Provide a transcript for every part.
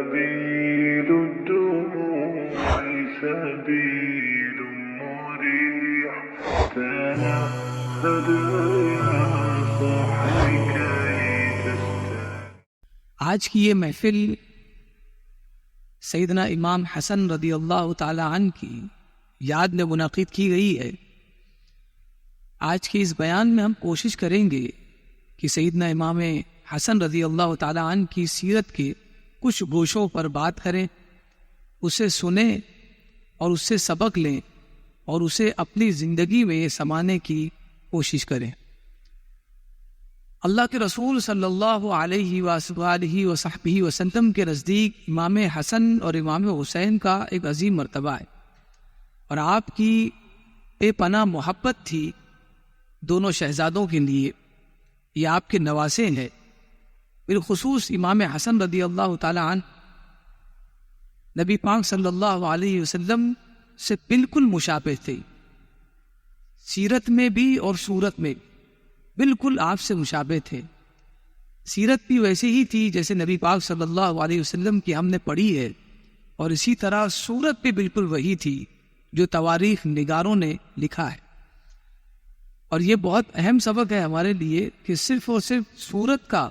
سبيل الدموع سبيل مريح تنهد يا صاحي كي تستريح۔ آج کی یہ محفل سیدنا امام حسن رضی اللہ تعالی عنہ کی یاد میں منعقد کی گئی ہے۔ آج کے اس بیان میں ہم کوشش کریں گے کہ سیدنا امام حسن رضی اللہ تعالی عنہ کی سیرت کے کچھ گوشوں پر بات کریں، اسے سنیں اور اس سے سبق لیں اور اسے اپنی زندگی میں سمانے کی کوشش کریں۔ اللہ کے رسول صلی اللہ علیہ وآلہ وصحبہ وسلم کے نزدیک امام حسن اور امام حسین کا ایک عظیم مرتبہ ہے، اور آپ کی بے پناہ محبت تھی دونوں شہزادوں کے لیے۔ یہ آپ کے نواسے ہیں، بالخصوص امام حسن رضی اللہ تعالی عنہ نبی پاک صلی اللہ علیہ وسلم سے بالکل مشابہ تھے، سیرت میں بھی اور صورت میں بالکل آپ سے مشابہ تھے۔ سیرت بھی ویسے ہی تھی جیسے نبی پاک صلی اللہ علیہ وسلم کی ہم نے پڑھی ہے، اور اسی طرح صورت بھی بالکل وہی تھی جو تواریخ نگاروں نے لکھا ہے۔ اور یہ بہت اہم سبق ہے ہمارے لیے کہ صرف اور صرف صورت کا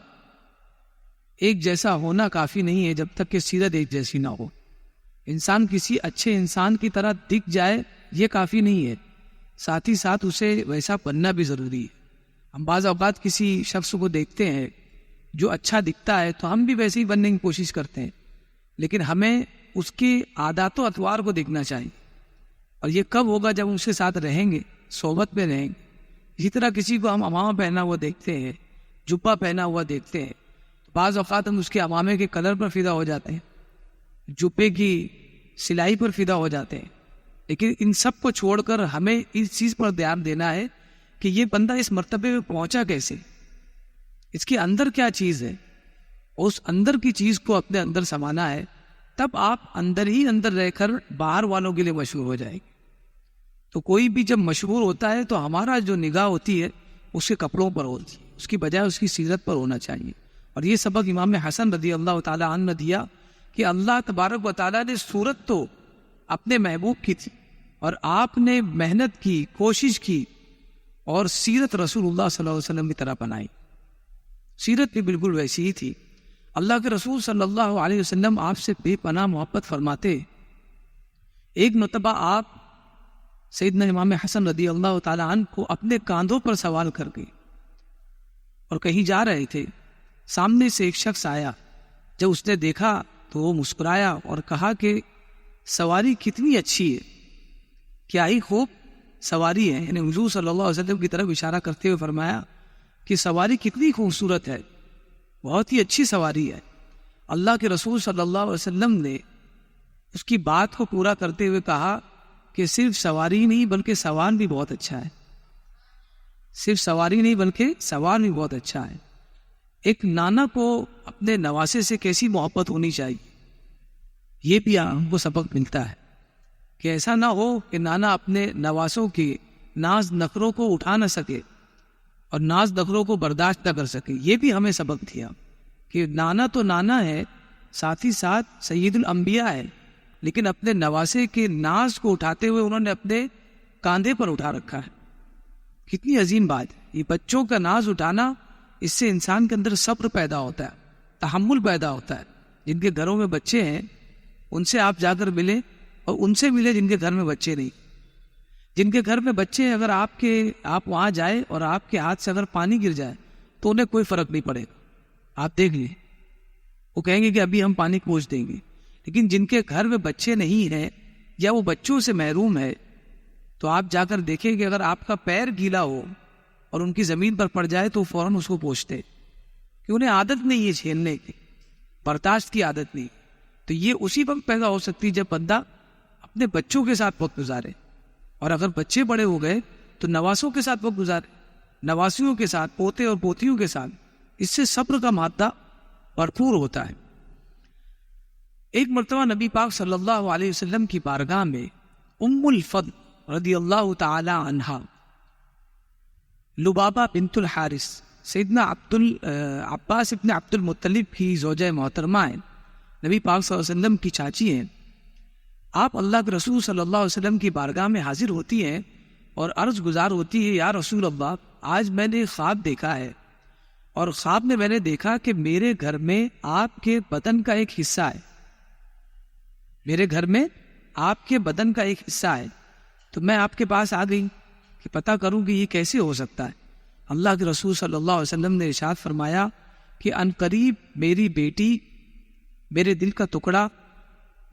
ایک جیسا ہونا کافی نہیں ہے جب تک کہ سیرت ایک جیسی نہ ہو۔ انسان کسی اچھے انسان کی طرح دکھ جائے یہ کافی نہیں ہے، ساتھ ہی ساتھ اسے ویسا بننا بھی ضروری ہے۔ ہم بعض اوقات کسی شخص کو دیکھتے ہیں جو اچھا دکھتا ہے تو ہم بھی ویسے ہی بننے کی کوشش کرتے ہیں، لیکن ہمیں اس کے عادات و اطوار کو دیکھنا چاہیے، اور یہ کب ہوگا جب اس کے ساتھ رہیں گے، صحبت میں رہیں گے۔ اسی طرح کسی کو ہم عمامہ پہنا ہوا دیکھتے ہیں، جبہ پہنا ہوا دیکھتے ہیں، تو بعض اوقات ہم اس کے عمامے کے کلر پر فدا ہو جاتے ہیں، جبے کی سلائی پر فدا ہو جاتے ہیں، لیکن ان سب کو چھوڑ کر ہمیں اس چیز پر دھیان دینا ہے کہ یہ بندہ اس مرتبے میں پہنچا کیسے، اس کے اندر کیا چیز ہے، اس اندر کی چیز کو اپنے اندر سمانا ہے، تب آپ اندر ہی اندر رہ کر باہر والوں کے لیے مشہور ہو جائے گی۔ تو کوئی بھی جب مشہور ہوتا ہے تو ہمارا جو نگاہ ہوتی ہے اس کے کپڑوں پر ہوتی ہے، اس کی بجائے اس کی سیرت پر ہونا چاہیے۔ اور یہ سبق امام حسن رضی اللہ تعالی عنہ نے دیا کہ اللہ تبارک و تعالیٰ نے صورت تو اپنے محبوب کی تھی، اور آپ نے محنت کی، کوشش کی، اور سیرت رسول اللہ صلی اللہ علیہ وسلم کی طرح بنائی۔ سیرت بھی بالکل ویسی ہی تھی۔ اللہ کے رسول صلی اللہ علیہ وسلم آپ سے بے پناہ محبت فرماتے۔ ایک مرتبہ آپ سیدنا امام حسن رضی اللہ تعالی عنہ کو اپنے کاندھوں پر سوار کر گئے اور کہیں جا رہے تھے، سامنے سے ایک شخص آیا، جب اس نے دیکھا تو وہ مسکرایا اور کہا کہ سواری کتنی اچھی ہے، کیا ہی خوب سواری ہے، یعنی حضور صلی اللہ علیہ وسلم کی طرف اشارہ کرتے ہوئے فرمایا کہ سواری کتنی خوبصورت ہے، بہت ہی اچھی سواری ہے۔ اللہ کے رسول صلی اللہ علیہ وسلم نے اس کی بات کو پورا کرتے ہوئے کہا کہ صرف سواری نہیں بلکہ سوار بھی بہت اچھا ہے، صرف سواری نہیں بلکہ سوار بھی بہت اچھا ہے۔ ایک نانا کو اپنے نواسے سے کیسی محبت ہونی چاہیے، یہ بھی ہم کو سبق ملتا ہے کہ ایسا نہ ہو کہ نانا اپنے نواسوں کے ناز نخروں کو اٹھا نہ سکے اور ناز نخروں کو برداشت نہ کر سکے۔ یہ بھی ہمیں سبق دیا کہ نانا تو نانا ہے، ساتھ ہی ساتھ سید الانبیاء ہے، لیکن اپنے نواسے کے ناز کو اٹھاتے ہوئے انہوں نے اپنے کاندھے پر اٹھا رکھا ہے۔ کتنی عظیم بات ہے یہ بچوں کا ناز اٹھانا، اس سے انسان کے اندر صبر پیدا ہوتا ہے، تحمل پیدا ہوتا ہے۔ جن کے گھروں میں بچے ہیں ان سے آپ جا کر ملیں، اور ان سے ملے جن کے گھر میں بچے نہیں۔ جن کے گھر میں بچے ہیں، اگر آپ وہاں جائیں اور آپ کے ہاتھ سے اگر پانی گر جائے تو انہیں کوئی فرق نہیں پڑے گا، آپ دیکھ لیں، وہ کہیں گے کہ ابھی ہم پانی پہنچ دیں گے۔ لیکن جن کے گھر میں بچے نہیں ہیں یا وہ بچوں سے محروم ہے، تو آپ جا کر دیکھیں کہ اگر آپ کا پیر گیلا ہو اور ان کی زمین پر پڑ جائے تو فوراً اس کو پوچھتے، کہ انہیں عادت نہیں ہے جھیلنے کی، برداشت کی عادت نہیں۔ تو یہ اسی وقت پیدا ہو سکتی جب بندہ اپنے بچوں کے ساتھ وقت گزارے، اور اگر بچے بڑے ہو گئے تو نواسوں کے ساتھ وقت گزارے، نواسیوں کے ساتھ، پوتے اور پوتیوں کے ساتھ۔ اس سے صبر کا مادہ بھرپور ہوتا ہے۔ ایک مرتبہ نبی پاک صلی اللہ علیہ وسلم کی بارگاہ میں ام الفضل رضی اللہ تعالی عنہا، لبابہ بنت الحارث، سیدنا عباس ابن عبد المطلب کی زوجہ محترمہ ہیں، نبی پاک صلی اللہ علیہ وسلم کی چاچی ہیں. آپ اللہ کے رسول صلی اللہ علیہ وسلم کی بارگاہ میں حاضر ہوتی ہیں اور عرض گزار ہوتی ہے، یا رسول اللہ، آج میں نے خواب دیکھا ہے، اور خواب میں نے دیکھا کہ میرے گھر میں آپ کے بدن کا ایک حصہ ہے. میرے گھر میں آپ کے بدن کا ایک حصہ ہے. تو میں آپ کے پاس آ گئی کہ پتہ کروں کہ یہ کیسے ہو سکتا ہے. اللہ کے رسول صلی اللہ علیہ وسلم نے ارشاد فرمایا کہ ان قریب میری بیٹی، میرے دل کا ٹکڑا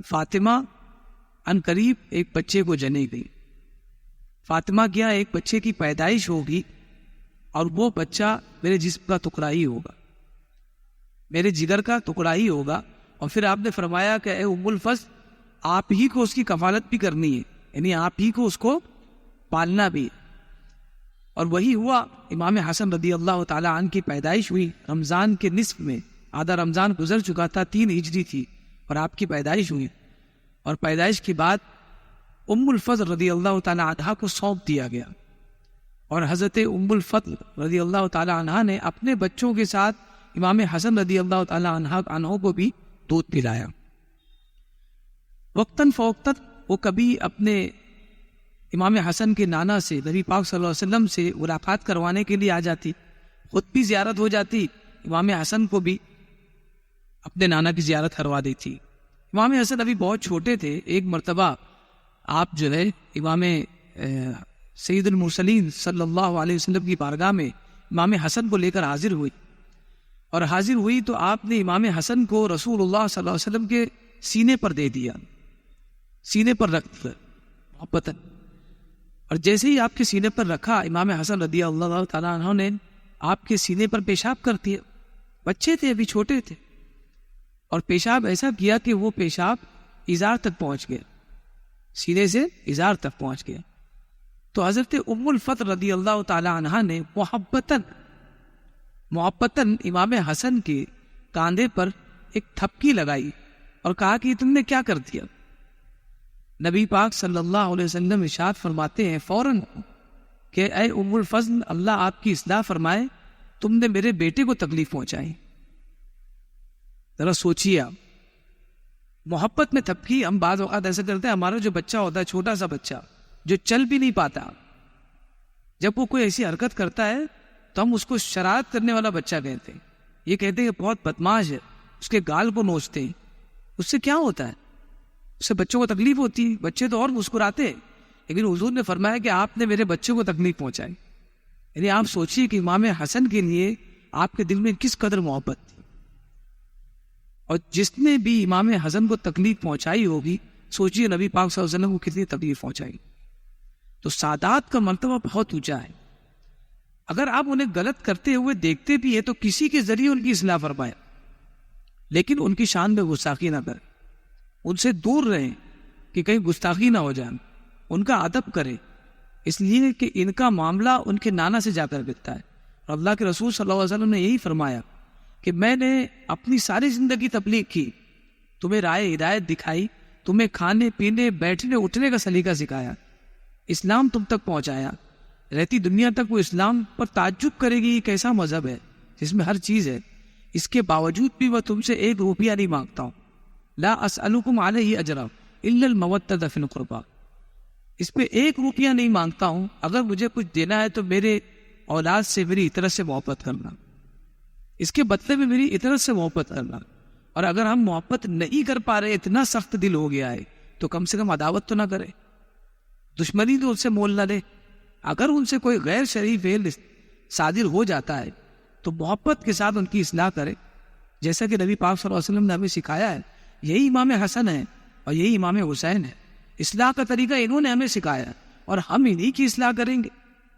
فاطمہ، ان قریب ایک بچے کو جنے گئی. فاطمہ کیا ایک بچے کی پیدائش ہوگی، اور وہ بچہ میرے جسم کا ٹکڑا ہی ہوگا، میرے جگر کا ٹکڑا ہی ہوگا. اور پھر آپ نے فرمایا کہ اے ام الفضل، آپ ہی کو اس کی کفالت بھی کرنی ہے، یعنی آپ ہی کو اس کو پالنا بھی ہے. اور وہی ہوا. امام حسن رضی اللہ تعالی عنہ کی پیدائش ہوئی رمضان کے نصف میں. آدھا رمضان گزر چکا تھا، 3 ہجری تھی، اور آپ کی پیدائش ہوئی. اور پیدائش کے بعد ام الفضل رضی اللہ تعالی عنہ کو سونپ دیا گیا، اور حضرت ام الفضل رضی اللہ تعالی عنہ نے اپنے بچوں کے ساتھ امام حسن رضی اللہ تعالی عنہ کو بھی دودھ پلایا. وقتاً فوقتاً وہ کبھی اپنے امام حسن کے نانا سے، نبی پاک صلی اللہ علیہ وسلم سے ملاقات کروانے کے لیے آ جاتی، خود بھی زیارت ہو جاتی، امام حسن کو بھی اپنے نانا کی زیارت کروا دیتی. امام حسن ابھی بہت چھوٹے تھے. ایک مرتبہ آپ جو ہے امام سید المرسلین صلی اللہ علیہ وسلم کی بارگاہ میں امام حسن کو لے کر حاضر ہوئی، اور حاضر ہوئی تو آپ نے امام حسن کو رسول اللہ صلی اللہ علیہ وسلم کے سینے پر دے دیا، سینے پر رکھ دیا محبتاً. اور جیسے ہی آپ کے سینے پر رکھا، امام حسن رضی اللہ تعالیٰ عنہ نے آپ کے سینے پر پیشاب کر دیا. بچے تھے، ابھی چھوٹے تھے، اور پیشاب ایسا کیا کہ وہ پیشاب ازار تک پہنچ گیا، سینے سے ازار تک پہنچ گیا. تو حضرت ام الفضل رضی اللہ تعالی عنہ نے محبتاً امام حسن کے کاندھے پر ایک تھپکی لگائی اور کہا کہ تم نے کیا کر دیا. نبی پاک صلی اللہ علیہ وسلم ارشاد فرماتے ہیں فوراً کہ اے ام الفضل، اللہ آپ کی اصلاح فرمائے، تم نے میرے بیٹے کو تکلیف پہنچائی. ذرا سوچیے آپ، محبت میں تھپکی. ہم بعض اوقات ایسا کرتے ہیں، ہمارا جو بچہ ہوتا ہے، چھوٹا سا بچہ جو چل بھی نہیں پاتا، جب وہ کوئی ایسی حرکت کرتا ہے تو ہم اس کو شرارت کرنے والا بچہ کہتے ہیں. یہ کہتے ہیں کہ بہت بدماش ہے، اس کے گال کو نوچتے ہیں. اس سے کیا ہوتا ہے؟ اس سے بچوں کو تکلیف ہوتی ہے. بچے تو اور مسکراتے ہیں، لیکن حضور نے فرمایا کہ آپ نے میرے بچے کو تکلیف پہنچائی. یعنی آپ سوچیے کہ امام حسن کے لیے آپ کے دل میں کس قدر محبت تھی. اور جس نے بھی امام حسن کو تکلیف پہنچائی ہوگی، سوچیے نبی پاک صلی اللہ علیہ وسلم کو کتنی تکلیف پہنچائی. تو سادات کا مرتبہ بہت اونچا ہے. اگر آپ انہیں غلط کرتے ہوئے دیکھتے بھی ہیں تو کسی کے ذریعے ان کی اصلاح فرمائیں، لیکن ان کی شان میں گستاخی نہ کریں، ان سے دور رہیں کہ کہیں گستاخی نہ ہو جائے. ان کا ادب کریں، اس لیے کہ ان کا معاملہ ان کے نانا سے جا کر بکتا ہے. اور اللہ کے رسول صلی اللہ علیہ وسلم نے یہی فرمایا کہ میں نے اپنی ساری زندگی تبلیغ کی، تمہیں رائے ہدایت دکھائی، تمہیں کھانے پینے بیٹھنے اٹھنے کا سلیقہ سکھایا، اسلام تم تک پہنچایا. رہتی دنیا تک وہ اسلام پر تعجب کرے گی، یہ کیسا مذہب ہے جس میں ہر چیز ہے. اس کے باوجود بھی وہ تم سے 1 روپیہ نہیں مانگتا ہوں. لا اسألکم علیہ اجرا الا المودۃ فی القربى. اس پہ 1 روپیہ نہیں مانگتا ہوں، اگر مجھے کچھ دینا ہے تو میرے اولاد سے میری اطرت سے محبت کرنا، اس کے بدلے میں میری اطرت سے محبت کرنا. اور اگر ہم محبت نہیں کر پا رہے، اتنا سخت دل ہو گیا ہے، تو کم سے کم عداوت تو نہ کرے، دشمنی تو ان سے مول نہ لے. اگر ان سے کوئی غیر شرعی فعل صادر ہو جاتا ہے تو محبت کے ساتھ ان کی اصلاح کرے، جیسا کہ نبی پاک صلی اللہ علیہ وسلم نے ہمیں سکھایا ہے. یہی امام حسن ہے اور یہی امام حسین ہے. اصلاح کا طریقہ انہوں نے ہمیں سکھایا، اور ہم انہی کی اصلاح کریں گے.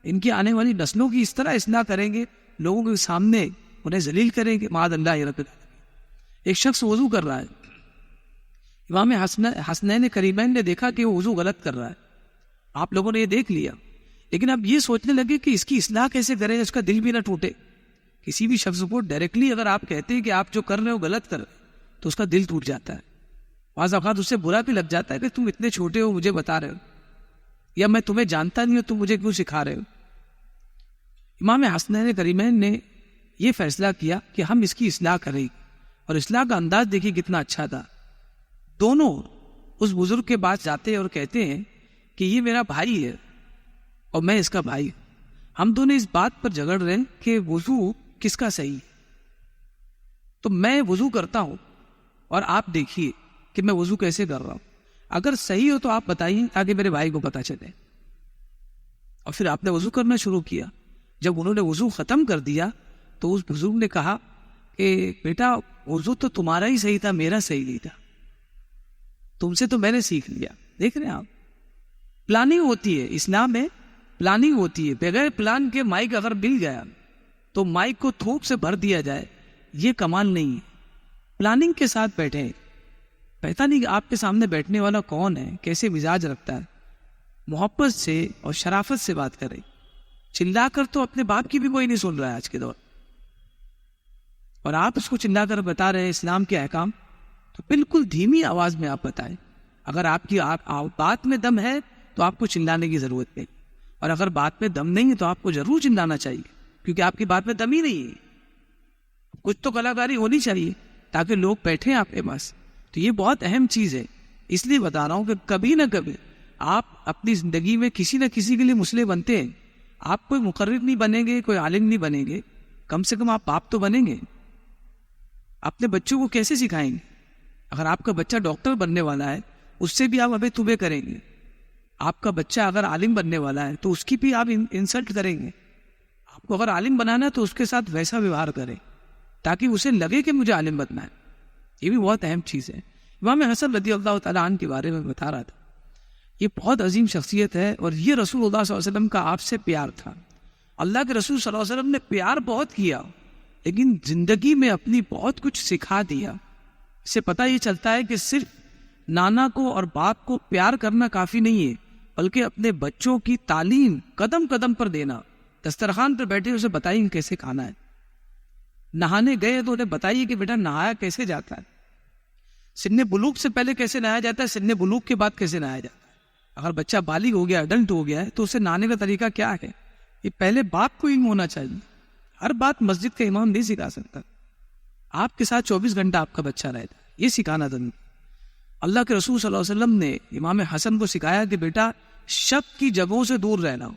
ان کی آنے والی نسلوں کی اس طرح اصلاح کریں گے، لوگوں کے سامنے انہیں ذلیل کریں گے. معاذ اللہ رب العالمین. ایک شخص وضو کر رہا ہے، امام حسنین کریمین نے دیکھا کہ وہ وضو غلط کر رہا ہے. آپ لوگوں نے یہ دیکھ لیا، لیکن اب یہ سوچنے لگے کہ اس کی اصلاح کیسے کریں، اس کا دل بھی نہ ٹوٹے. کسی بھی شخص کو ڈائریکٹلی اگر آپ کہتے ہیں کہ آپ جو کر رہے ہو غلط کر رہے ہیں، تو اس کا دل ٹوٹ جاتا ہے. بعض اوقات اس سے برا بھی لگ جاتا ہے کہ تم اتنے چھوٹے ہو، مجھے بتا رہے ہو، یا میں تمہیں جانتا نہیں ہوں، تم مجھے کیوں سکھا رہے ہو. امام حسنین کریمین نے یہ فیصلہ کیا کہ ہم اس کی اصلاح کریں گے. اور اصلاح کا انداز دیکھیے کتنا اچھا تھا. دونوں اس بزرگ کے پاس جاتے ہیں اور کہتے ہیں کہ یہ میرا بھائی ہے اور میں اس کا بھائی ہوں. ہم دونوں اس بات پر جھگڑ رہے ہیں کہ وضو کس کا صحیح ہے. تو میں وضو کرتا ہوں اور آپ دیکھیے کہ میں وضو کیسے کر رہا ہوں. اگر صحیح ہو تو آپ بتائیے تاکہ میرے بھائی کو پتا چلے. اور پھر آپ نے وضو کرنا شروع کیا. جب انہوں نے وضو ختم کر دیا تو اس بزرگ نے کہا کہ بیٹا وضو تو تمہارا ہی صحیح تھا, میرا صحیح نہیں تھا. تم سے تو میں نے سیکھ لیا. دیکھ رہے ہیں آپ, پلاننگ ہوتی ہے اسلام میں, پلاننگ ہوتی ہے. بغیر پلان کے مائک اگر مل گیا تو مائک کو تھوک سے بھر دیا جائے, یہ کمال نہیں ہے. پلاننگ کے ساتھ بیٹھے. پتہ نہیں کہ آپ کے سامنے بیٹھنے والا کون ہے, کیسے مزاج رکھتا ہے. محبت سے اور شرافت سے بات کرے. چلا کر تو اپنے باپ کی بھی کوئی نہیں سن رہا ہے آج کے دور, اور آپ اس کو چلا کر بتا رہے ہیں اسلام کے احکام. تو بالکل دھیمی آواز میں آپ بتائیں. اگر آپ کی بات میں دم ہے تو آپ کو چلانے کی ضرورت نہیں, اور اگر بات میں دم نہیں ہے تو آپ کو ضرور چلانا چاہیے, کیونکہ آپ کی بات میں دم ہی نہیں ہے. کچھ تو کلاکاری ہونی چاہیے تاکہ لوگ بیٹھیں آپ کے پاس. تو یہ بہت اہم چیز ہے. اس لیے بتا رہا ہوں کہ کبھی نہ کبھی آپ اپنی زندگی میں کسی نہ کسی کے لیے مسئلے بنتے ہیں. آپ کوئی مقرر نہیں بنیں گے, کوئی عالم نہیں بنیں گے, کم سے کم آپ باپ تو بنیں گے. اپنے بچوں کو کیسے سکھائیں گے؟ اگر آپ کا بچہ ڈاکٹر بننے والا ہے اس سے بھی آپ ابے توبے کریں گے. آپ کا بچہ اگر عالم بننے والا ہے تو اس کی بھی آپ انسلٹ کریں گے. آپ کو اگر عالم بنانا ہے تو اس کے ساتھ ویسا ویوہار کریں تاکہ اسے لگے کہ مجھے عالم بننا ہے. یہ بھی بہت اہم چیز ہے. امام حسن رضی اللہ تعالیٰ عنہ کے بارے میں بتا رہا تھا. یہ بہت عظیم شخصیت ہے, اور یہ رسول اللہ صلی اللہ علیہ وسلم کا آپ سے پیار تھا. اللہ کے رسول صلی اللہ علیہ وسلم نے پیار بہت کیا, لیکن زندگی میں اپنی بہت کچھ سکھا دیا. اس سے پتہ یہ چلتا ہے کہ صرف نانا کو اور باپ کو پیار کرنا کافی نہیں ہے, بلکہ اپنے بچوں کی تعلیم قدم قدم پر دینا. دسترخوان پر بیٹھے اسے بتائیے کیسے کھانا ہے. نہانے گئے تو انہیں بتائیے کہ بیٹا نہایا کیسے جاتا ہے. سن بلوغ سے پہلے کیسے نہایا جاتا ہے, سن بلوغ کے بعد کیسے نہایا جاتا ہے. اگر بچہ بالغ ہو گیا, ایڈلٹ ہو گیا ہے, تو اسے نہانے کا طریقہ کیا ہے, یہ پہلے باپ کو علم ہونا چاہیے. ہر بات مسجد کا امام نہیں سکھا سکتا. آپ کے ساتھ 24 گھنٹہ آپ کا بچہ رہتا ہے, یہ سکھانا ضروری. اللہ کے رسول صلی اللہ علیہ وسلم نے امام حسن کو سکھایا کہ بیٹا شک کی جگہوں سے دور رہنا.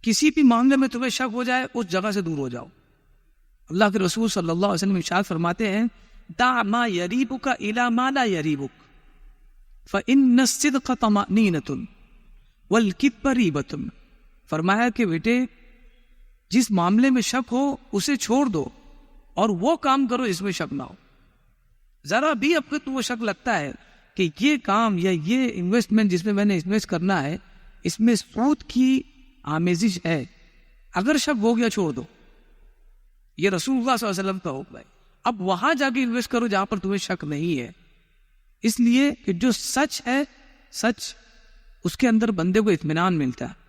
کسی بھی معاملے میں تمہیں شک ہو جائے اس جگہ سے دور ہو جاؤ. اللہ کے رسول صلی اللہ علیہ وسلم ارشاد فرماتے ہیں دع ما یریبک الی ما لا یریبک فإن الصدق طمأنینۃ والکذب ریبۃ. فرمایا کہ بیٹے جس معاملے میں شک ہو اسے چھوڑ دو اور وہ کام کرو اس میں شک نہ ہو. ذرا بھی اب تک وہ شک لگتا ہے کہ یہ کام یا یہ انویسٹمنٹ جس میں میں نے انویسٹ کرنا ہے اس میں سود کی آمیزش ہے, اگر شک ہو گیا چھوڑ دو. یہ رسول اللہ صلی اللہ علیہ وسلم کا حکم ہے. اب وہاں جا کے انویسٹ کرو جہاں پر تمہیں شک نہیں ہے, اس لیے کہ جو سچ ہے سچ اس کے اندر بندے کو اطمینان ملتا ہے,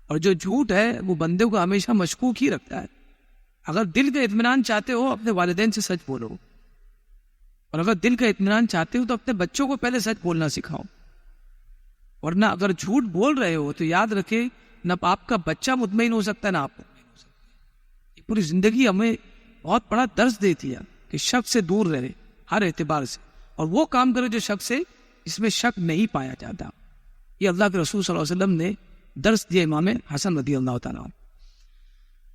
اور جو جھوٹ ہے وہ بندے کو ہمیشہ مشکوک ہی رکھتا ہے. اگر دل کا اطمینان چاہتے ہو اپنے والدین سے سچ بولو, اور اگر دل کا اطمینان چاہتے ہو تو اپنے بچوں کو پہلے سچ بولنا سکھاؤ. ورنہ اگر جھوٹ بول رہے ہو تو یاد رکھے نہ آپ کا بچہ مطمئن ہو سکتا ہے نہ آپ مطمئن ہو سکتے. یہ پوری زندگی ہمیں بہت بڑا درس دیتی ہے کہ شک سے دور رہے ہر اعتبار سے, اور وہ کام کرے جو شک سے اس میں شک نہیں پایا جاتا. یہ اللہ کے رسول صلی اللہ علیہ وسلم نے درس دیا امام حسن رضی اللہ تعالیٰ عنہ.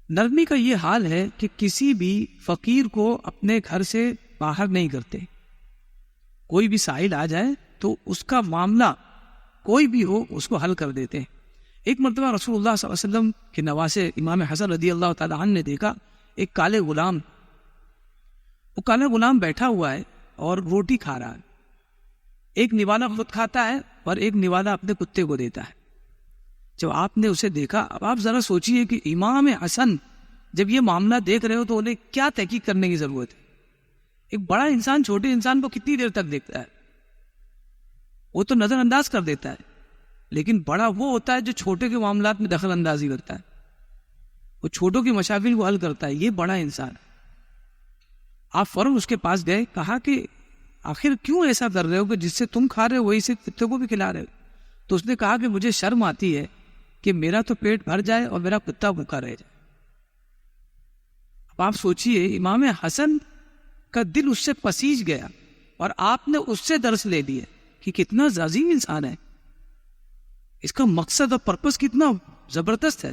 نرمی کا یہ حال ہے کہ کسی بھی فقیر کو اپنے گھر سے باہر نہیں کرتے. کوئی بھی سائل آ جائے تو اس کا معاملہ کوئی بھی ہو اس کو حل کر دیتے ہیں. ایک مرتبہ رسول اللہ صلی اللہ علیہ وسلم کے نواسے امام حسن رضی اللہ تعالیٰ عنہ نے دیکھا ایک کالے غلام, وہ کالا غلام بیٹھا ہوا ہے اور روٹی کھا رہا ہے. ایک نوالا خود کھاتا ہے اور ایک نوالا اپنے کتے کو دیتا ہے. جب آپ نے اسے دیکھا, اب آپ ذرا سوچئے کہ امام حسن جب یہ معاملہ دیکھ رہے ہو تو انہیں کیا تحقیق کرنے کی ضرورت ہے. ایک بڑا انسان چھوٹے انسان کو کتنی دیر تک دیکھتا ہے, وہ تو نظر انداز کر دیتا ہے, لیکن بڑا وہ ہوتا ہے جو چھوٹے کے معاملات میں دخل اندازی کرتا ہے, وہ چھوٹوں کی مشاکل کو حل کرتا ہے. یہ بڑا انسان ہے. آپ فوراً اس کے پاس گئے, کہا کہ آخر کیوں ایسا کر رہے ہو کہ جس سے تم کھا رہے ہو وہی سے کتے کو بھی کھلا رہے ہو. تو اس نے کہا کہ مجھے شرم آتی ہے کہ میرا تو پیٹ بھر جائے اور میرا کتا بھوکا رہ جائے. اب آپ سوچئے امام حسن کا دل اس سے پسیج گیا اور آپ نے اس سے درس لے لیا کہ کتنا عظیم انسان ہے، اس کا مقصد اور پرپس کتنا زبردست ہے،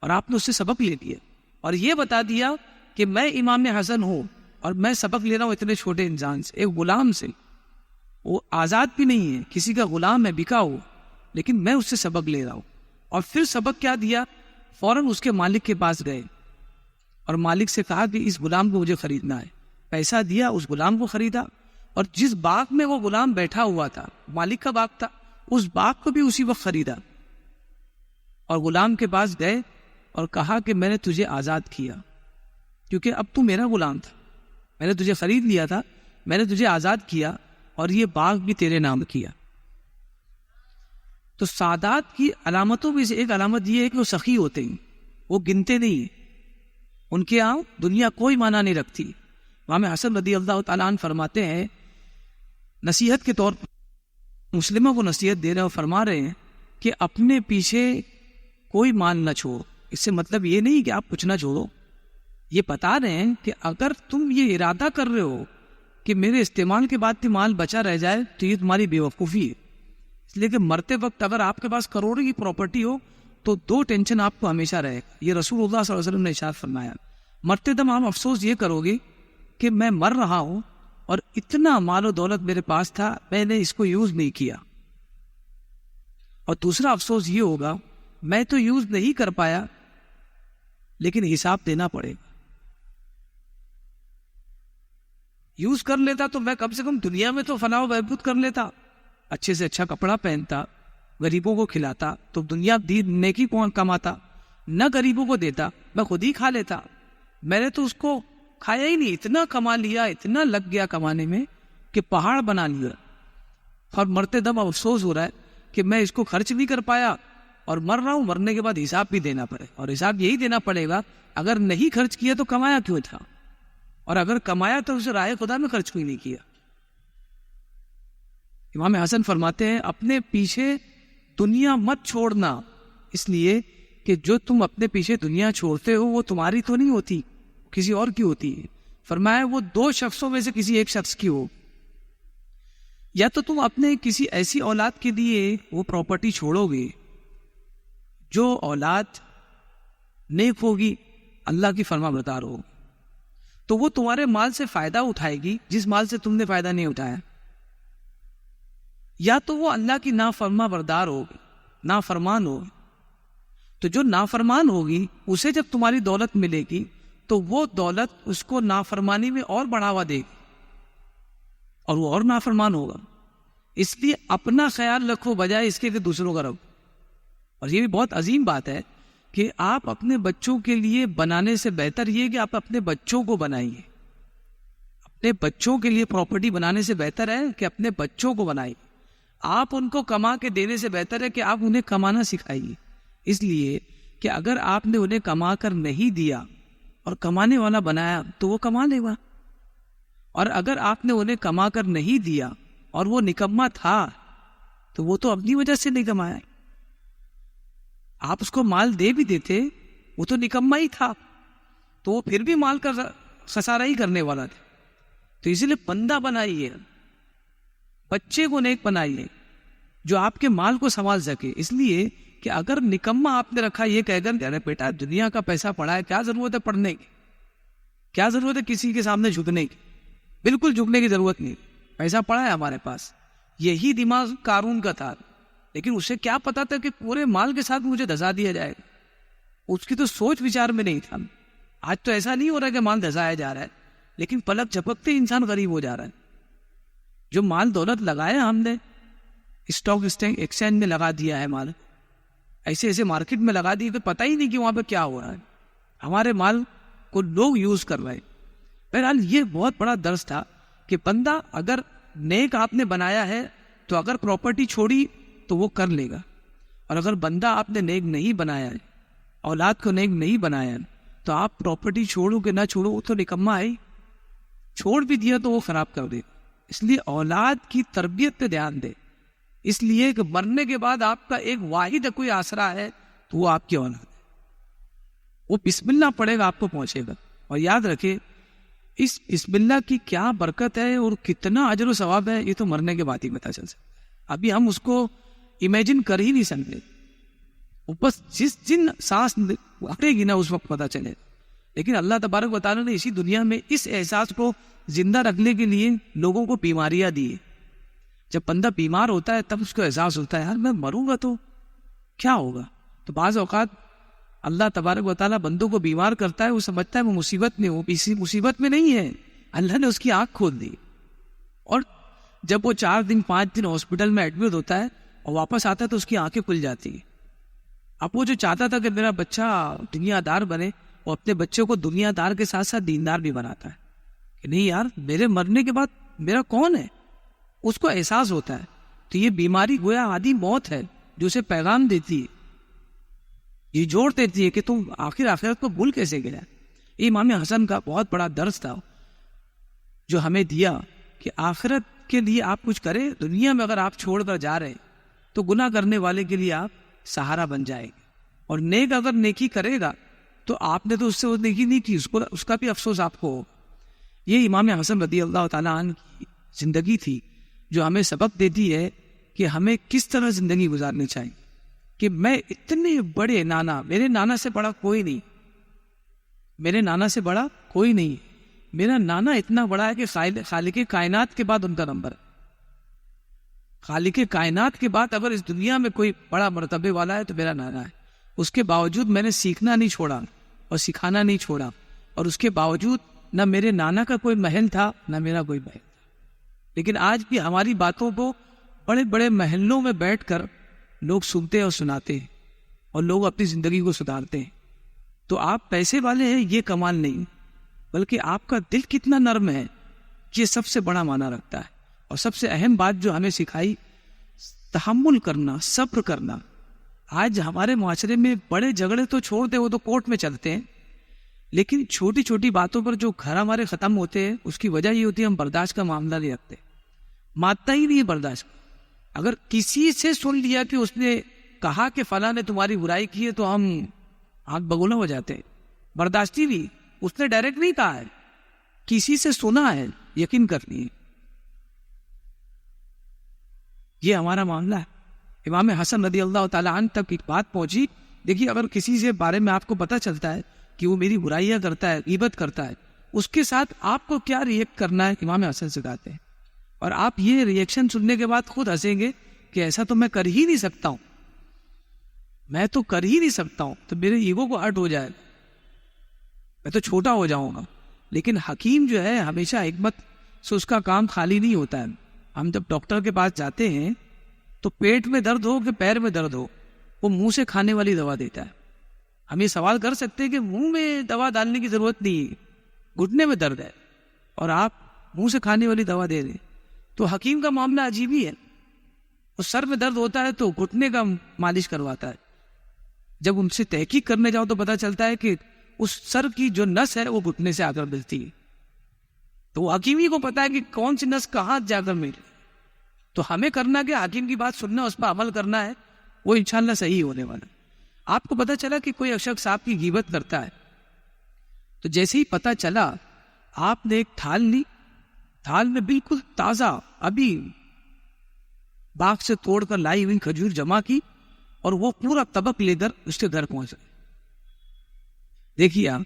اور آپ نے اس سے سبق لے لیا اور یہ بتا دیا کہ میں امام حسن ہوں اور میں سبق لے رہا ہوں اتنے چھوٹے انسان سے، ایک غلام سے، وہ آزاد بھی نہیں ہے، کسی کا غلام ہے، بکا ہوا، لیکن میں اس سے سبق لے رہا ہوں۔ اور پھر سبق کیا دیا؟ فوراً اس کے مالک کے پاس گئے اور مالک سے کہا کہ اس غلام کو مجھے خریدنا ہے، پیسہ دیا، اس غلام کو خریدا، اور جس باغ میں وہ غلام بیٹھا ہوا تھا، مالک کا باغ تھا، اس باغ کو بھی اسی وقت خریدا، اور غلام کے پاس گئے اور کہا کہ میں نے تجھے آزاد کیا کیونکہ اب تو میرا غلام تھا، میں نے تجھے خرید لیا تھا، میں نے تجھے آزاد کیا اور یہ باغ بھی تیرے نام کیا۔ تو سعادات کی علامتوں میں سے ایک علامت یہ ہے کہ وہ سخی ہوتے ہیں، وہ گنتے نہیں ہیں، ان کے یہاں دنیا کوئی معنی نہیں رکھتی۔ امام حسن رضی اللہ تعالیٰ عنہ فرماتے ہیں، نصیحت کے طور پر مسلموں کو نصیحت دے رہے ہیں اور فرما رہے ہیں کہ اپنے پیچھے کوئی مال نہ چھوڑو۔ اس سے مطلب یہ نہیں کہ آپ کچھ نہ چھوڑو، یہ بتا رہے ہیں کہ اگر تم یہ ارادہ کر رہے ہو کہ میرے استعمال کے بعد بھی مال بچا رہ جائے تو یہ تمہاری بے وقوفی ہے، اس لیے کہ مرتے وقت اگر آپ کے پاس کروڑوں کی پراپرٹی ہو تو دو ٹینشن آپ کو ہمیشہ رہے گا۔ یہ رسول اللہ صلی اللہ علیہ وسلم نے ارشاد فرمایا، مرتے دم آپ افسوس یہ کرو گے کہ میں مر رہا ہوں اور اتنا مال و دولت میرے پاس تھا، میں نے اس کو یوز نہیں کیا، اور دوسرا افسوس یہ ہوگا میں تو یوز نہیں کر پایا لیکن حساب دینا پڑے گا۔ یوز کر لیتا تو میں کم سے کم دنیا میں تو فلاح و بہبود کر لیتا، اچھے سے اچھا کپڑا پہنتا، غریبوں کو کھلاتا، تو دنیا نیکی کون کماتا، نہ غریبوں کو دیتا، میں خود ہی کھا لیتا۔ میں نے تو اس کو کھایا ہی نہیں، اتنا کما لیا، اتنا لگ گیا کمانے میں کہ پہاڑ بنا لیا، اور مرتے دم افسوس ہو رہا ہے کہ میں اس کو خرچ نہیں کر پایا اور مر رہا ہوں، مرنے کے بعد حساب بھی دینا پڑے، اور حساب یہی دینا پڑے گا اگر نہیں خرچ کیا تو کمایا کیوں تھا، اور اگر کمایا تو اسے راہ خدا میں خرچ کیوں نہیں کیا۔ امام حسن فرماتے ہیں اپنے پیچھے دنیا مت چھوڑنا، اس لیے کہ جو تم اپنے پیچھے دنیا چھوڑتے ہو وہ تمہاری تو نہیں ہوتی، کسی اور کی ہوتی ہے۔ فرمایا وہ دو شخصوں میں سے کسی ایک شخص کی ہو، یا تو تم اپنے کسی ایسی اولاد کے لیے وہ پراپرٹی چھوڑو گے جو اولاد نیک ہوگی، اللہ کی فرما بردار ہوگی، تو وہ تمہارے مال سے فائدہ اٹھائے گی جس مال سے تم نے فائدہ نہیں اٹھایا، یا تو وہ اللہ کی نافرما بردار ہوگی، نافرمان ہوگی، تو جو نافرمان ہوگی اسے جب تمہاری دولت ملے گی تو وہ دولت اس کو نافرمانی میں اور بڑھاوا دے گی اور وہ اور نافرمان ہوگا۔ اس لیے اپنا خیال رکھو بجائے اس کے کہ دوسروں کا رکھو۔ اور یہ بھی بہت عظیم بات ہے کہ آپ اپنے بچوں کے لیے بنانے سے بہتر یہ کہ آپ اپنے بچوں کو بنائیے، اپنے بچوں کے لیے پراپرٹی بنانے سے بہتر ہے کہ اپنے بچوں کو بنائیے، آپ ان کو کما کے دینے سے بہتر ہے کہ آپ انہیں کمانا سکھائیے، اس لیے کہ اگر آپ نے انہیں کما کر نہیں دیا اور کمانے والا بنایا تو وہ کما لے گا، اور اگر آپ نے انہیں کما کر نہیں دیا اور وہ نکما تھا تو وہ تو اپنی وجہ سے نہیں کمایا، آپ اس کو مال دے بھی دیتے وہ تو نکما ہی تھا، تو وہ پھر بھی مال کا خسارہ ہی کرنے والا تھا۔ تو اسی لیے بندہ بنائیے، بچے کو نیک بنائیے جو آپ کے مال کو سنبھال سکے، اس لیے کہ اگر نکما آپ نے رکھا یہ کہہ کر ارے بیٹا دنیا کا پیسہ پڑا ہے، کیا ضرورت ہے پڑھنے کی، کیا ضرورت ہے کسی کے سامنے جھکنے کی، بالکل جھکنے کی ضرورت نہیں، پیسہ پڑا ہے ہمارے پاس۔ یہی دماغ قارون کا تھا، لیکن اسے کیا پتا تھا کہ پورے مال کے ساتھ مجھے دھسا دیا جائے گا، اس کی تو سوچ وچار میں نہیں تھا۔ آج تو ایسا نہیں ہو رہا کہ مال دھسایا جا رہا ہے، لیکن پلک جھپکتے انسان غریب ہو جا رہا ہے۔ جو مال دولت لگایا ہم نے اسٹاک ایکسچینج میں لگا دیا ہے، مال ایسے ایسے مارکیٹ میں لگا دی تو پتہ ہی نہیں کہ وہاں پہ کیا ہو رہا ہے، ہمارے مال کو لوگ یوز کر رہے ہیں۔ بہرحال یہ بہت بڑا درس تھا کہ بندہ اگر نیک آپ نے بنایا ہے تو اگر پراپرٹی چھوڑی تو وہ کر لے گا، اور اگر بندہ آپ نے نیک نہیں بنایا ہے، اولاد کو نیک نہیں بنایا ہے، تو آپ پراپرٹی چھوڑو کہ نہ چھوڑو وہ تو نکما ہے، چھوڑ بھی دیا تو وہ خراب کر دے گا۔ اس لیے اولاد کی تربیت پہ دھیان دے، اس لیے کہ مرنے کے بعد آپ کا ایک واحد کوئی آسرا ہے تو وہ آپ کی اولاد ہے، وہ بسم اللہ پڑھے گا آپ کو پہنچے گا۔ اور یاد رکھے اس بسم اللہ کی کیا برکت ہے اور کتنا اجر و ثواب ہے، یہ تو مرنے کے بعد ہی پتہ چل سکتا۔ ابھی ہم اس کو امیجن کر ہی نہیں سکتے، بس جس دن سانس اٹھے گی نا اس وقت پتہ چلے۔ لیکن اللہ تبارک و تعالیٰ نے اسی دنیا میں اس احساس کو زندہ رکھنے کے لیے لوگوں کو بیماریاں دی۔ جب بندہ بیمار ہوتا ہے تب اس کو احساس ہوتا ہے یار میں مروں گا تو کیا ہوگا۔ تو بعض اوقات اللہ تبارک و تعالیٰ بندوں کو بیمار کرتا ہے، وہ سمجھتا ہے وہ مصیبت میں ہو، اسی مصیبت میں نہیں ہے، اللہ نے اس کی آنکھ کھول دی۔ اور جب وہ 4 دن 5 دن ہاسپٹل میں ایڈمٹ ہوتا ہے اور واپس آتا ہے تو اس کی آنکھیں کھل جاتی ہیں۔ اب وہ جو چاہتا تھا کہ میرا بچہ دنیا دار بنے، وہ اپنے بچوں کو دنیا دار کے ساتھ ساتھ دیندار بھی بناتا ہے کہ نہیں یار میرے مرنے کے بعد میرا کون ہے، اس کو احساس ہوتا ہے۔ تو یہ بیماری گویا عادی موت ہے جو اسے پیغام دیتی ہے، یہ جوڑ دیتی ہے کہ تم آخر آخرت کو بھول کیسے گیا۔ یہ امام حسن کا بہت بڑا درس تھا جو ہمیں دیا کہ آخرت کے لیے آپ کچھ کریں، دنیا میں اگر آپ چھوڑ کر جا رہے ہیں تو گناہ کرنے والے کے لیے آپ سہارا بن جائیں گے، اور نیک اگر نیکی کرے گا تو آپ نے تو اس سے وہ نیکی نہیں کی، اس کا بھی افسوس آپ کو ہوگا۔ یہ امام حسن رضی اللہ تعالیٰ عنہ کی زندگی تھی جو ہمیں سبق دیتی ہے کہ ہمیں کس طرح زندگی گزارنی چاہیے۔ کہ میں اتنے بڑے نانا، میرے نانا سے بڑا کوئی نہیں، میرے نانا سے بڑا کوئی نہیں، میرا نانا اتنا بڑا ہے کہ خالق کائنات کے بعد ان کا نمبر ہے۔ خالق کائنات کے بعد اگر اس دنیا میں کوئی بڑا مرتبے والا ہے تو میرا نانا ہے۔ اس کے باوجود میں نے سیکھنا نہیں چھوڑا اور سکھانا نہیں چھوڑا، اور اس کے باوجود نہ میرے نانا کا کوئی محل تھا نہ میرا کوئی محل تھا۔ لیکن آج بھی ہماری باتوں کو بڑے بڑے محلوں میں بیٹھ کر لوگ سنتے اور سناتے ہیں، اور لوگ اپنی زندگی کو سدھارتے ہیں۔ تو آپ پیسے والے ہیں یہ کمال نہیں، بلکہ آپ کا دل کتنا نرم ہے یہ سب سے بڑا معنی رکھتا ہے۔ اور سب سے اہم بات جو ہمیں سکھائی، تحمل کرنا، صبر کرنا۔ آج ہمارے معاشرے میں بڑے جھگڑے تو چھوڑ دے، وہ تو کورٹ میں چلتے ہیں، لیکن چھوٹی چھوٹی باتوں پر جو گھر ہمارے ختم ہوتے ہیں اس کی وجہ یہ ہوتی ہے ہم برداشت کا معاملہ نہیں رکھتے، مانتا ہی نہیں ہے برداشت۔ اگر کسی سے سن لیا کہ اس نے کہا کہ فلاں نے تمہاری برائی کی ہے تو ہم آنکھ بگولا ہو جاتے ہیں، برداشتی بھی، اس نے ڈائریکٹ نہیں کہا ہے، کسی سے سنا ہے، یقین کرنی ہے۔ یہ ہمارا معاملہ ہے۔ امام حسن رضی اللہ تعالیٰ عنہ تک ایک بات پہنچی، دیکھیے اگر کسی سے بارے میں آپ کو پتہ چلتا ہے کہ وہ میری برائیاں کرتا ہے، غیبت کرتا ہے، اس کے ساتھ آپ کو کیا ریئیکٹ کرنا ہے امام حسن سکھاتے ہیں۔ اور آپ یہ ریئیکشن سننے کے بعد خود ہنسیں گے کہ ایسا تو میں کر ہی نہیں سکتا ہوں، میں تو کر ہی نہیں سکتا ہوں، تو میرے ایگو کو ہرٹ ہو جائے گا، میں تو چھوٹا ہو جاؤں گا۔ لیکن حکیم جو ہے ہمیشہ حکمت سے اس کا کام خالی نہیں ہوتا ہے۔ ہم جب ڈاکٹر کے پاس جاتے ہیں تو پیٹ میں درد ہو کہ پیر میں درد ہو، وہ منہ سے کھانے والی دوا دیتا ہے۔ ہم یہ سوال کر سکتے ہیں کہ منہ میں دوا ڈالنے کی ضرورت نہیں ہے، گھٹنے میں درد ہے اور آپ منہ سے کھانے والی دوا دے دیں۔ تو حکیم کا معاملہ عجیب ہی ہے، اس سر میں درد ہوتا ہے تو گھٹنے کا مالش کرواتا ہے۔ جب ان سے تحقیق کرنے جاؤ تو پتہ چلتا ہے کہ اس سر کی جو نس ہے وہ گھٹنے سے آ کر ملتی ہے، تو وہ حکیم ہی کو پتا ہے کہ کون سی نس کہاں جا کر ملے۔ تو ہمیں کرنا کہ حکیم کی بات سننا، اس پر عمل کرنا ہے، وہ انشاءاللہ صحیح ہونے والا۔ آپ کو پتہ چلا کہ کوئی شخص آپ کی غیبت کرتا ہے، تو جیسے ہی پتہ چلا آپ نے ایک تھال لی، تھال میں بالکل تازہ ابھی باغ سے توڑ کر لائی ہوئی کھجور جمع کی اور وہ پورا طبق لے کر اس کے گھر پہنچ گئے۔ دیکھیے آپ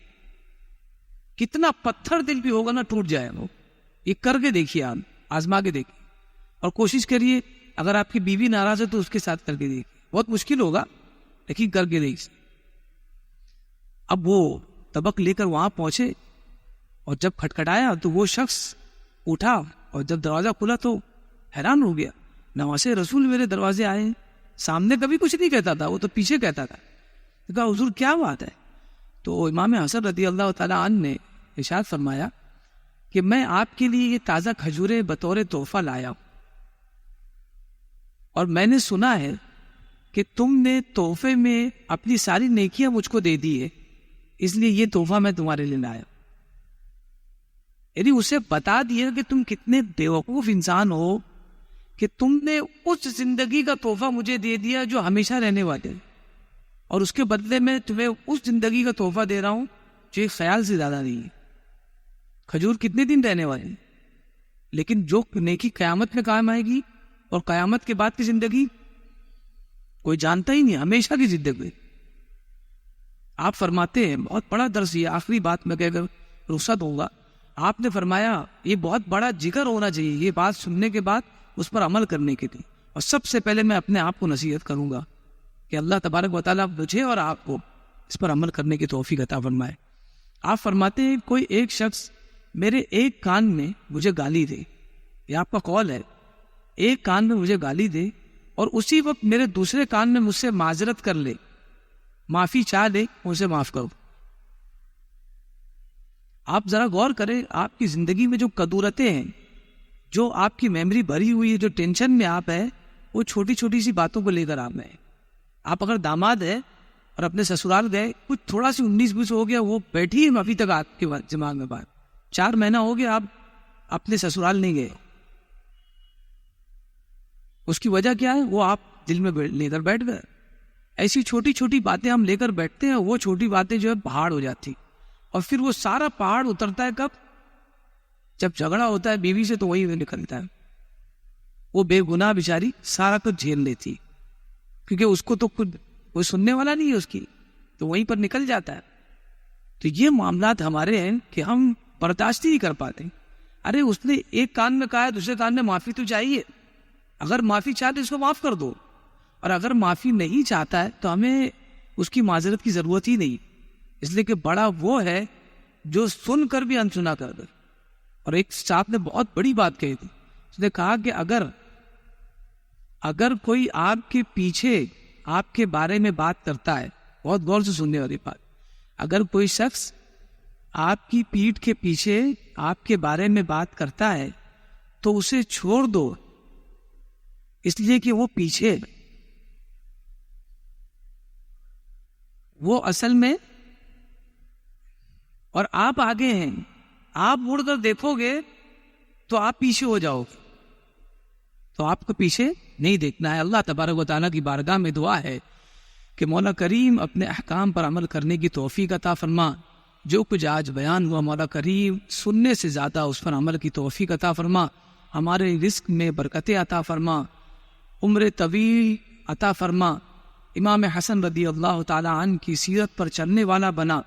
کتنا پتھر دل بھی ہوگا نا ٹوٹ جائے گا۔ یہ کر کے دیکھیے، آپ آزما کے دیکھیے اور کوشش کریے اگر آپ کی بیوی ناراض ہے تو اس کے ساتھ کر کے دیکھیے، بہت مشکل ہوگا لیکن کر کے دیکھیے۔ اب وہ طبق لے کر وہاں پہنچے اور جب کھٹکھٹایا تو وہ شخص اٹھا اور جب دروازہ کھلا تو حیران ہو گیا، نواسے رسول میرے دروازے آئے ہیں۔ سامنے کبھی کچھ نہیں کہتا تھا، وہ تو پیچھے کہتا تھا۔ کہا حضور کیا بات ہے؟ تو امام حسن رضی اللہ تعالیٰ عنہ نے ارشاد فرمایا کہ میں آپ کے لیے یہ تازہ کھجوریں بطور تحفہ لایا ہوں، اور میں نے سنا ہے کہ تم نے تحفے میں اپنی ساری نیکیاں مجھ کو دے دی ہے، اس لیے یہ تحفہ میں تمہارے لیے لایا۔ یعنی اسے بتا دیا کہ تم کتنے بیوقوف انسان ہو کہ تم نے اس زندگی کا تحفہ مجھے دے دیا جو ہمیشہ رہنے والے، اور اس کے بدلے میں تمہیں اس زندگی کا تحفہ دے رہا ہوں جو ایک خیال سے زیادہ نہیں ہے۔ کھجور کتنے دن رہنے والے ہیں، لیکن جو نیکی قیامت میں قائم آئے گی اور قیامت کے بعد کی زندگی کوئی جانتا ہی نہیں، ہمیشہ کی زندگی۔ آپ فرماتے ہیں، بہت بڑا درس، یہ آخری بات میں کہہ کر رخصت ہوگا، آپ نے فرمایا یہ بہت بڑا جگر ہونا چاہیے یہ بات سننے کے بعد اس پر عمل کرنے کے لیے، اور سب سے پہلے میں اپنے آپ کو نصیحت کروں گا کہ اللہ تبارک و تعالیٰ مجھے اور آپ کو اس پر عمل کرنے کی توفیق عطا فرمائے۔ آپ فرماتے ہیں کوئی ایک شخص میرے ایک کان میں مجھے گالی دے، یہ آپ کا قول ہے، ایک کان میں مجھے گالی دے اور اسی وقت میرے دوسرے کان میں مجھ سے معذرت کر لے، معافی چاہ لے، اسے معاف کرو۔ آپ ذرا غور کریں، آپ کی زندگی میں جو کدورتیں ہیں، جو آپ کی میموری بھری ہوئی ہے، جو ٹینشن میں آپ ہے، وہ چھوٹی چھوٹی سی باتوں کو لے کر آپ ہیں۔ آپ اگر داماد ہے اور اپنے سسرال گئے، کچھ تھوڑا سی 19-20 ہو گیا، وہ بیٹھی ہے ابھی تک آپ کے دماغ میں بات، 4 مہینہ ہو گیا آپ اپنے سسرال نہیں گئے، اس کی وجہ کیا ہے؟ وہ آپ دل میں لے کر بیٹھ گئے۔ ایسی چھوٹی چھوٹی باتیں ہم لے کر بیٹھتے ہیں، وہ چھوٹی باتیں جو ہے پہاڑ ہو جاتی، اور پھر وہ سارا پہاڑ اترتا ہے کب؟ جب جھگڑا ہوتا ہے بیوی سے، تو وہی نکلتا ہے، وہ بے گناہ بیچاری سارا کچھ جھیل لیتی، کیونکہ اس کو تو کوئی سننے والا نہیں ہے اس کی، تو وہیں پر نکل جاتا ہے۔ تو یہ معاملات ہمارے ہیں کہ ہم برداشت ہی نہیں کر پاتے۔ ارے اس نے ایک کان میں کہا ہے، دوسرے کان میں معافی تو چاہیے، اگر معافی چاہتے اس کو معاف کر دو، اور اگر معافی نہیں چاہتا ہے تو ہمیں اس کی معذرت کی ضرورت ہی نہیں، اس لیے کہ بڑا وہ ہے جو سن کر بھی انسنا کر دے۔ اور ایک صاحب نے بہت بڑی بات کہی تھی، اس نے کہا کہ اگر کوئی آپ کے پیچھے آپ کے بارے میں بات کرتا ہے، بہت غور سے سننے والی بات، اگر کوئی شخص آپ کی پیٹھ کے پیچھے آپ کے بارے میں بات کرتا ہے تو اسے چھوڑ دو، اس لیے کہ وہ پیچھے، وہ اصل میں، اور آپ آگے ہیں، آپ مڑ کر دیکھو گے تو آپ پیچھے ہو جاؤ گے، تو آپ کو پیچھے نہیں دیکھنا ہے۔ اللہ تبارک و تعالیٰ کی بارگاہ میں دعا ہے کہ مولا کریم اپنے احکام پر عمل کرنے کی توفیق عطا فرما۔ جو کچھ آج بیان ہوا مولا کریم سننے سے زیادہ اس پر عمل کی توفیق عطا فرما، ہمارے رزق میں برکتیں عطا فرما، عمر طویل عطا فرما، امام حسن رضی اللہ تعالی عنہ کی سیرت پر چلنے والا بنا۔